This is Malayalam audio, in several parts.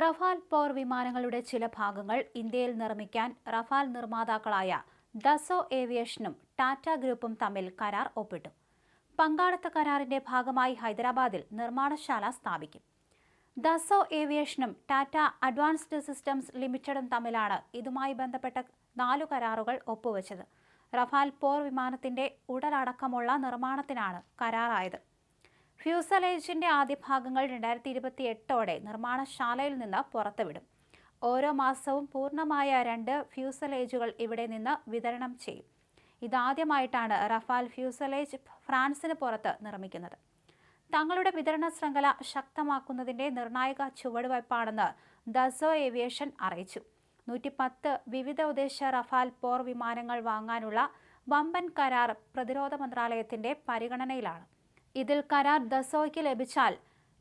റഫാൽ പോർ വിമാനങ്ങളുടെ ചില ഭാഗങ്ങൾ ഇന്ത്യയിൽ നിർമ്മിക്കാൻ റഫാൽ നിർമ്മാതാക്കളായ ദസോ ഏവിയേഷനും ടാറ്റ ഗ്രൂപ്പും തമ്മിൽ കരാർ ഒപ്പിട്ടു. പങ്കാളിത്ത കരാറിന്റെ ഭാഗമായി ഹൈദരാബാദിൽ നിർമ്മാണശാല സ്ഥാപിക്കും. ദസോ ഏവിയേഷനും ടാറ്റ അഡ്വാൻസ്ഡ് സിസ്റ്റംസ് ലിമിറ്റഡും തമ്മിലാണ് ഇതുമായി ബന്ധപ്പെട്ട 4 കരാറുകൾ ഒപ്പുവെച്ചത്. റഫാൽ പോർ വിമാനത്തിന്റെ ഉടലടക്കമുള്ള നിർമ്മാണത്തിനാണ് കരാറായത്. ഫ്യൂസലേജിന്റെ ആദ്യ ഭാഗങ്ങൾ 2028ഓടെ നിർമ്മാണശാലയിൽ നിന്ന് പുറത്തുവിടും. ഓരോ മാസവും പൂർണ്ണമായ 2 ഫ്യൂസലേജുകൾ ഇവിടെ നിന്ന് വിതരണം ചെയ്യും. ഇതാദ്യമായിട്ടാണ് റഫാൽ ഫ്യൂസലേജ് ഫ്രാൻസിന് പുറത്ത് നിർമ്മിക്കുന്നത്. തങ്ങളുടെ വിതരണ ശൃംഖല ശക്തമാക്കുന്നതിന്റെ നിർണായക ചുവടുവയ്പ്പാണെന്ന് ദസോ ഏവിയേഷൻ അറിയിച്ചു. 110 വിവിധ ഉദ്ദേശ റഫാൽ പോർ വിമാനങ്ങൾ വാങ്ങാനുള്ള വമ്പൻ കരാർ പ്രതിരോധ മന്ത്രാലയത്തിന്റെ പരിഗണനയിലാണ്. ഇതിൽ കരാർ ദസോയ്ക്ക് ലഭിച്ചാൽ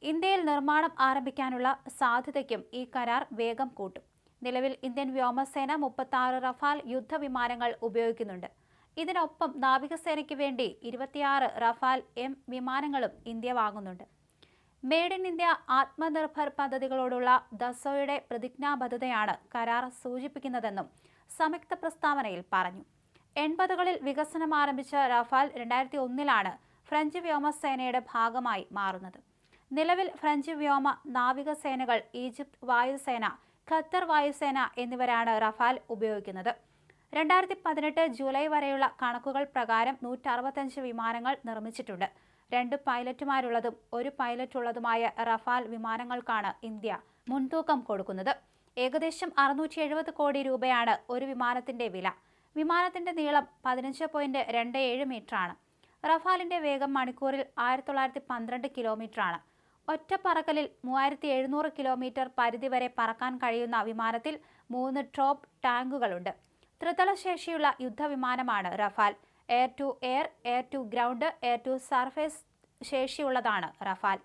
ഇന്ത്യയിൽ നിർമ്മാണം ആരംഭിക്കാനുള്ള സാധ്യതയ്ക്കും ഈ കരാർ വേഗം കൂട്ടും. നിലവിൽ ഇന്ത്യൻ വ്യോമസേന 36 റഫാൽ യുദ്ധവിമാനങ്ങൾ ഉപയോഗിക്കുന്നുണ്ട്. ഇതിനൊപ്പം നാവികസേനയ്ക്ക് വേണ്ടി 26 റഫാൽ എം വിമാനങ്ങളും ഇന്ത്യ വാങ്ങുന്നുണ്ട്. മെയ്ഡ് ഇൻ ഇന്ത്യ ആത്മനിർഭർ പദ്ധതികളോടുള്ള ദസോയുടെ പ്രതിജ്ഞാബദ്ധതയാണ് കരാർ സൂചിപ്പിക്കുന്നതെന്നും സംയുക്ത പ്രസ്താവനയിൽ പറഞ്ഞു. 80കളിൽ വികസനം ആരംഭിച്ച റഫാൽ 2001ലാണ് ഫ്രഞ്ച് വ്യോമസേനയുടെ ഭാഗമായി മാറുന്നത്. നിലവിൽ ഫ്രഞ്ച് വ്യോമ നാവികസേനകൾ, ഈജിപ്ത് വായുസേന, ഖത്തർ വായുസേന എന്നിവരാണ് റഫാൽ ഉപയോഗിക്കുന്നത്. 2018 ജൂലൈ വരെയുള്ള കണക്കുകൾ പ്രകാരം 165 വിമാനങ്ങൾ നിർമ്മിച്ചിട്ടുണ്ട്. 2 പൈലറ്റുമാരുള്ളതും 1 പൈലറ്റുള്ളതുമായ റഫാൽ വിമാനങ്ങൾക്കാണ് ഇന്ത്യ മുൻതൂക്കം കൊടുക്കുന്നത്. ഏകദേശം 670 കോടി രൂപയാണ് ഒരു വിമാനത്തിന്റെ വില. വിമാനത്തിന്റെ നീളം 15.27 മീറ്ററാണ്. റഫാലിന്റെ വേഗം മണിക്കൂറിൽ 1912 കിലോമീറ്ററാണ്. ഒറ്റ പറക്കലിൽ 3700 കിലോമീറ്റർ പരിധിവരെ പറക്കാൻ കഴിയുന്ന വിമാനത്തിൽ 3 ട്രോപ്പ് ടാങ്കുകളുണ്ട്. ത്രിതല ശേഷിയുള്ള യുദ്ധവിമാനമാണ് Rafale. Air to air, air to ground, air to surface ശേഷിയുള്ളതാണ് റഫാൽ.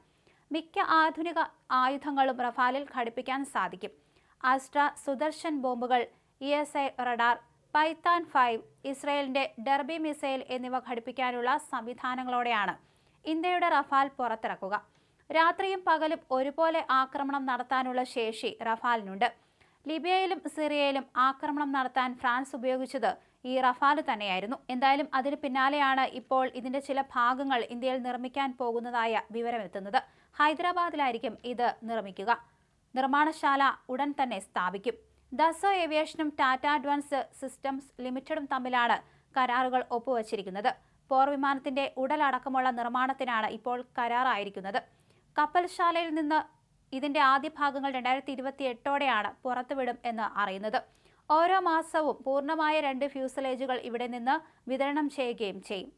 മിക്ക ആധുനിക ആയുധങ്ങളും റഫാലിൽ ഘടിപ്പിക്കാൻ സാധിക്കും. അസ്ട്ര, സുദർശൻ ബോംബുകൾ, ESI റഡാർ, പൈത്താൻ 5, ഇസ്രയേലിന്റെ ഡെർബി മിസൈൽ എന്നിവ ഘടിപ്പിക്കാനുള്ള സംവിധാനങ്ങളോടെയാണ് ഇന്ത്യയുടെ റഫാൽ പുറത്തിറക്കുക. രാത്രിയും പകലും ഒരുപോലെ ആക്രമണം നടത്താനുള്ള ശേഷി റഫാലിനുണ്ട്. ലിബിയയിലും സിറിയയിലും ആക്രമണം നടത്താൻ ഫ്രാൻസ് ഉപയോഗിച്ചത് ഈ റഫാൽ തന്നെയായിരുന്നു. എന്തായാലും അതിന് പിന്നാലെയാണ് ഇപ്പോൾ ഇതിന്റെ ചില ഭാഗങ്ങൾ ഇന്ത്യയിൽ നിർമ്മിക്കാൻ പോകുന്നതായ വിവരമെത്തുന്നത്. ഹൈദരാബാദിലായിരിക്കും ഇത് നിർമ്മിക്കുക. നിർമ്മാണശാല ഉടൻ തന്നെ സ്ഥാപിക്കും. ദസോ ഏവിയേഷനും ടാറ്റ അഡ്വാൻസ്ഡ് സിസ്റ്റംസ് ലിമിറ്റഡും തമ്മിലാണ് കരാറുകൾ ഒപ്പുവച്ചിരിക്കുന്നത്. പോർ വിമാനത്തിന്റെ ഉടലടക്കമുള്ള നിർമ്മാണത്തിനാണ് ഇപ്പോൾ കരാറായിരിക്കുന്നത്. കപ്പൽശാലയിൽ നിന്ന് ഇതിന്റെ ആദ്യ ഭാഗങ്ങൾ 2028ഓടെയാണ് പുറത്തുവിടും എന്ന് അറിയുന്നത്. ഓരോ മാസവും പൂർണ്ണമായ 2 ഫ്യൂസലേജുകൾ ഇവിടെ നിന്ന് വിതരണം ചെയ്യുകയും ചെയ്യും.